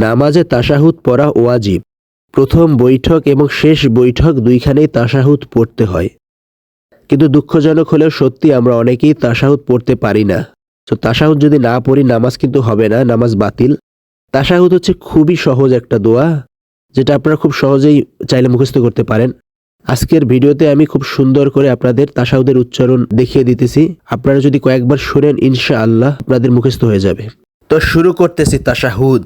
নামাজে তাশাহুদ পড়া ওয়াজিব। প্রথম বৈঠক এবং শেষ বৈঠক দুইখানেই তাশাহুদ পড়তে হয়। কিন্তু দুঃখজনক হলেও সত্যি আমরা অনেকেই তাশাহুদ পড়তে পারি না। তো তাশাহুদ যদি না পড়ি নামাজ কিন্তু হবে না, নামাজ বাতিল। তাশাহুদ হচ্ছে খুবই সহজ একটা দোয়া, যেটা আপনারা খুব সহজেই চাইলে মুখস্থ করতে পারেন। আজকের ভিডিওতে আমি খুব সুন্দর করে আপনাদের তাশাহুদের উচ্চারণ দেখিয়ে দিতেছি। আপনারা যদি কয়েকবার শুনেন ইনশাআল্লাহ আপনাদের মুখস্থ হয়ে যাবে। তো শুরু করতেছি তাশাহুদ।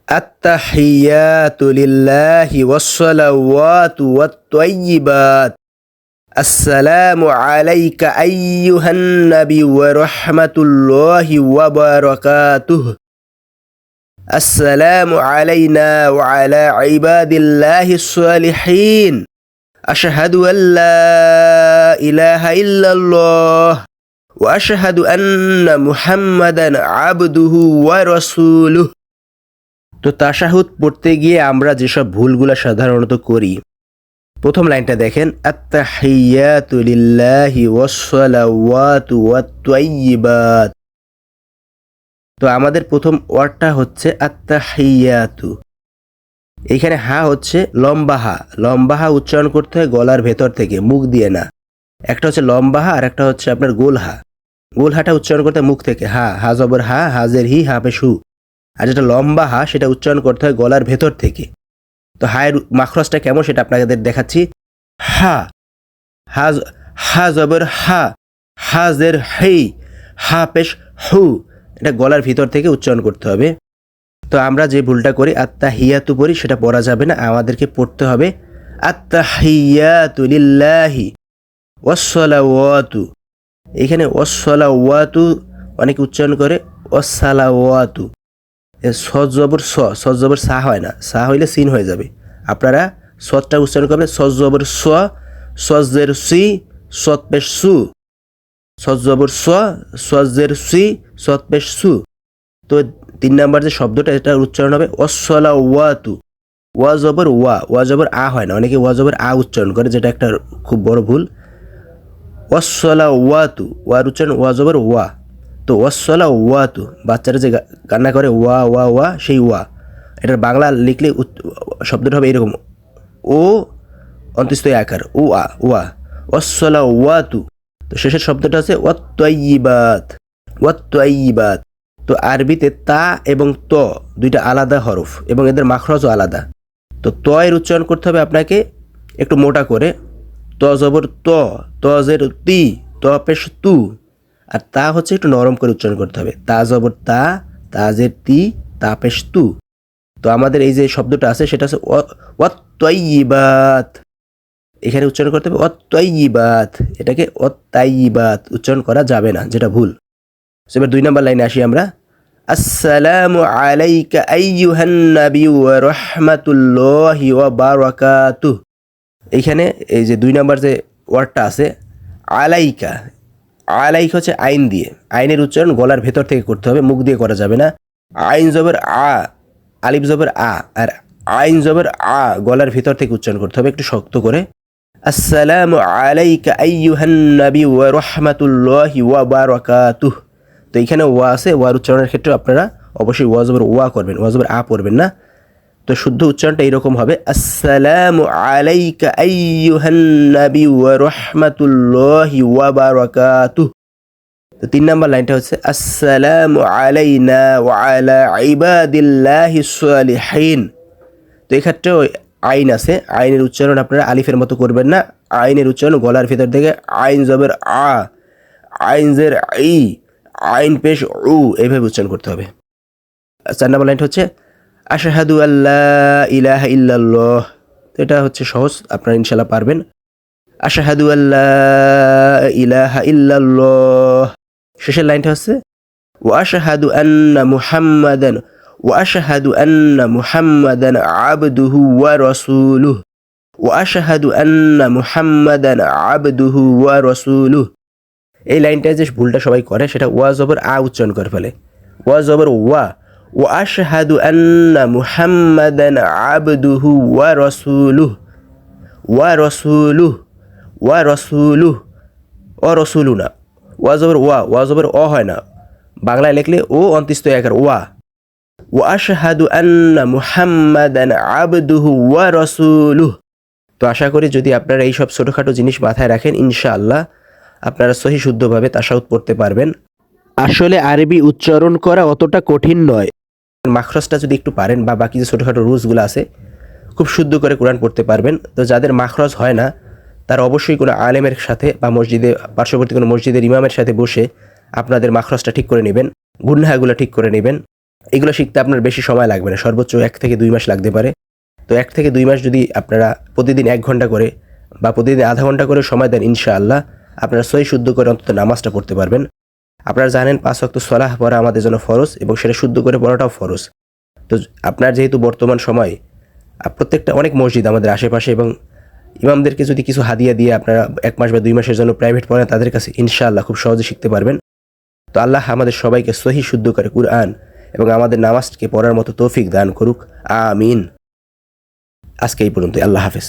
আত্তাহিয়াতু লিল্লাহি ওয়াসসালাওয়াতু ওয়াত-তাইয়্যিবাত। আসসালামু আলাইকা আইয়ুহান নাবী ওয়া রাহমাতুল্লাহি ওয়া বারাকাতুহু। আসসালামু আলাইনা ওয়া আলা ইবাদিল্লাহিস সালিহিন। আশহাদু আল্লা ইলাহা ইল্লাল্লাহ ওয়া আশহাদু আন্না মুহাম্মাদান আবদুহু ওয়া রাসূলুহু। তো তাশাহুদ পড়তে গিয়ে আমরা যেসব ভুলগুলো সাধারণত করি, প্রথম লাইনটা দেখেন, আত্তাহিয়াতু লিল্লাহি ওয়াসসালাওয়াতু ওয়াত-তাইয়্যিবাত। তো আমাদের প্রথম ওয়ার্ডটা হচ্ছে আত্তাহিয়াতু। এখানে হা হচ্ছে লম্বা হা। লম্বা হা উচ্চারণ করতে হয় গলার ভেতর থেকে, মুখ দিয়ে না। একটা হচ্ছে লম্বা হা আর একটা হচ্ছে আপনার গোল হা। গোল হাটা উচ্চারণ করতে হয় মুখ থেকে, হা হা জবর হা, হাজের হি, হা পেশ হু। আর যেটা লম্বা হা সেটা উচ্চারণ করতে হয় গলার ভেতর থেকে। তো হায়ের মাখরজটা কেমন সেটা আপনাদের দেখাচ্ছি। হা হা হা জবর হা, হাজের হেই, হা পেশ হু। এটা গলার ভিতর থেকে উচ্চারণ করতে হবে। তো আমরা যে ভুলটা করি আত্তাহিয়াতু পড়ি, সেটা পড়া যাবে না, আমাদেরকে পড়তে হবে আত্তাহিয়াতু লিল্লাহি ওয়াসসালাওয়াতু। এখানে ওয়াসসালাওয়াতু অনেকে উচ্চারণ করে ওয়াসসালাওয়াতু। সজ জবর স, সজ জবর সা হয় না, সা হইলে সিন হয়ে যাবে। আপনারা সৎটা উচ্চারণ করবেন সজ জবর স, সজের সি, সৎ পেশ সু। সজ জবর স, সজের সি, সৎ পেশ সু। তো 3 নাম্বার যে শব্দটা এটা উচ্চারণ হবে ওয়াসসালাওয়াতু। ওয়া জবর ওয়া, ওয়া জবর আ হয় না, অনেকে ওয়া জবর আ উচ্চারণ করে, যেটা একটা খুব বড় ভুল। ওয়াসসালাওয়াতু, ওয়ার উচ্চারণ ওয়া জবর ওয়া। তো ওয়াসসালাওয়াতু, বাচ্চারা যে কান্না করে ওয়া ওয়া ওয়া, সেই ওয়া। এটার বাংলা লিখলে শব্দটা হবে এরকম, ও অন্তস্থ আকার, ও আ ওয়া। ওয়াসসালাওয়াতু। তো শেষের শব্দটা আছে ওয়াত-তাইয়্যিবাত। ওয়াত-তাইয়্যিবাত। তো আরবিতে তা এবং ত দুইটা আলাদা হরফ এবং এদের মাখরজও আলাদা। তো ত এর উচ্চারণ করতে হবে আপনাকে একটু মোটা করে, ত জবর ত, তজের তি, ত পেশ তু। আর তা হচ্ছে একটু নরম করে উচ্চারণ করতে হবে, তা জবর তা, তাজের তি, তা পেশ তু। তো আমাদের এই যে শব্দটা আছে সেটা হচ্ছে ওয়াত-তাইয়্যিবাত। এখানে উচ্চারণ করতে হবে ওয়াত-তাইয়্যিবাত। এটাকে ওয়াত-তাইয়্যিবাত উচ্চারণ করা যাবে না, যেটা ভুল। এবার 2 নাম্বার লাইনে আসি আমরা। আসসালামু আলাইকা আইয়ুহান নাবী ওয়া রাহমাতুল্লাহি ওয়া বারাকাতুহু। এইখানে এই যে 2 নাম্বার যে ওয়ার্ডটা আছে আলাইকা, আলাইকা হচ্ছে আইন দিয়ে। আইনের উচ্চারণ গলার ভেতর থেকে করতে হবে, মুখ দিয়ে করা যাবে না। আইন জবর আ, আলিফ জবর আ, আর আইন জবর আ গলার ভেতর থেকে উচ্চারণ করতে হবে একটু শক্ত করে। আসসালামু আলাইকা আইয়ুহান নাবী ওয়া রাহমাতুল্লাহি ওয়া বারাকাতুহু। তো এইখানে ওয়া আছে, ওয়ার উচ্চারণের ক্ষেত্রে আপনারা অবশ্যই ওয়া জবর ওয়া করবেন, ওয়া জবর আ পড়বেন না। তো শুদ্ধ উচ্চারণটা এইরকম হবে, আসসালামু আলাইকা আইয়ুহান নাবী ওয়া রাহমাতুল্লাহি ওয়া বারাকাতুহু। তো 3 নাম্বার লাইনটা হচ্ছে আসসালামু আলাইনা ওয়া আলা ইবাদিল্লাহিস সালিহিন। তো এক্ষেত্রেও আইন আছে, আইনের উচ্চারণ আপনারা আলিফের মতো করবেন না। আইনের উচ্চারণ গলার ভেতর থেকে আইন জবর আ, আইন জের ই, আইন পেশ উ, এইভাবে উচ্চারণ করতে হবে। 4 নাম্বার লাইনটা হচ্ছে আশহাদু আল্লা ইলাহা ইল্লাল্লাহ। তো এটা হচ্ছে সহজ, আপনারা ইনশাআল্লাহ পারবেন। আশহাদু আল্লা ইলাহা ইল্লাল্লাহ। শেষের লাইনটা হচ্ছে ওয়া আশহাদু আন্না মুহাম্মাদান, ওয়া আশহাদু আন্না মুহাম্মাদান আবদুহু ওয়া রাসূলুহু। ওয়া আশহাদু আন্না মুহাম্মাদান আবদুহু ওয়া রাসূলুহু। এই লাইনটা যে ভুলটা সবাই করে সেটা ওয়া জবর আ উচ্চারণ করে ফেলে। ওয়া জবর ওয়া, ওয়া আশহাদু আন্না মুহাম্মাদান আবদুহু ওয়া রাসূলুহু। ওয়া রাসূলুহু, ওয়া রাসূলুহু, ও রসুলু না। ওয়া জবর ওয়া, ওয়া জবর অ হয় না, বাংলায় লিখলে ও অন্ত্যস্ত আকার ওয়া। ওয়া আশহাদু আন্না মুহাম্মাদান আবদুহু ওয়া রাসূলুহু। তো আশা করি যদি আপনারা এই সব ছোটোখাটো জিনিস মাথায় রাখেন, ইনশাআল্লাহ আপনারা সহি শুদ্ধভাবে তাশাহুদ পড়তে পারবেন। আসলে আরবি উচ্চারণ করা অতটা কঠিন নয়। মাখরজটা যদি একটু পারেন বা বাকি যে ছোটোখাটো রুলসগুলো আছে, খুব শুদ্ধ করে কোরআন পড়তে পারবেন। তো যাদের মাখরজ হয় না তারা অবশ্যই কোনো আলেমের সাথে বা মসজিদে পার্শ্ববর্তী কোনো মসজিদের ইমামের সাথে বসে আপনাদের মাখরজটা ঠিক করে নেবেন, গুন্নাহাগুলো ঠিক করে নেবেন। এগুলো শিখতে আপনার বেশি সময় লাগবে না, সর্বোচ্চ 1 থেকে 2 মাস লাগতে পারে। তো 1 থেকে 2 মাস যদি আপনারা প্রতিদিন 1 ঘন্টা করে বা প্রতিদিন আধা ঘন্টা করে সময় দেন, ইনশাআল্লাহ আপনারা সহি শুদ্ধ করে অন্তত নামাজটা পড়তে পারবেন। আপনারা জানেন 5 ওয়াক্ত সালাহ পড়া আমাদের জন্য ফরজ এবং সেটা শুদ্ধ করে পড়াটাও ফরজ। তো আপনার যেহেতু বর্তমান সময় প্রত্যেকটা অনেক মসজিদ আমাদের আশেপাশে এবং ইমামদেরকে যদি কিছু হাদিয়া দিয়ে আপনারা 1 মাস বা 2 মাসের জন্য প্রাইভেট পড়েন তাদের কাছে, ইনশাআল্লাহ খুব সহজে শিখতে পারবেন। তো আল্লাহ আমাদের সবাইকে সহি শুদ্ধ করে কুরআন এবং আমাদের নামাজকে পড়ার মতো তৌফিক দান করুক, আমিন। আজকে এই পর্যন্ত, আল্লাহ হাফেজ।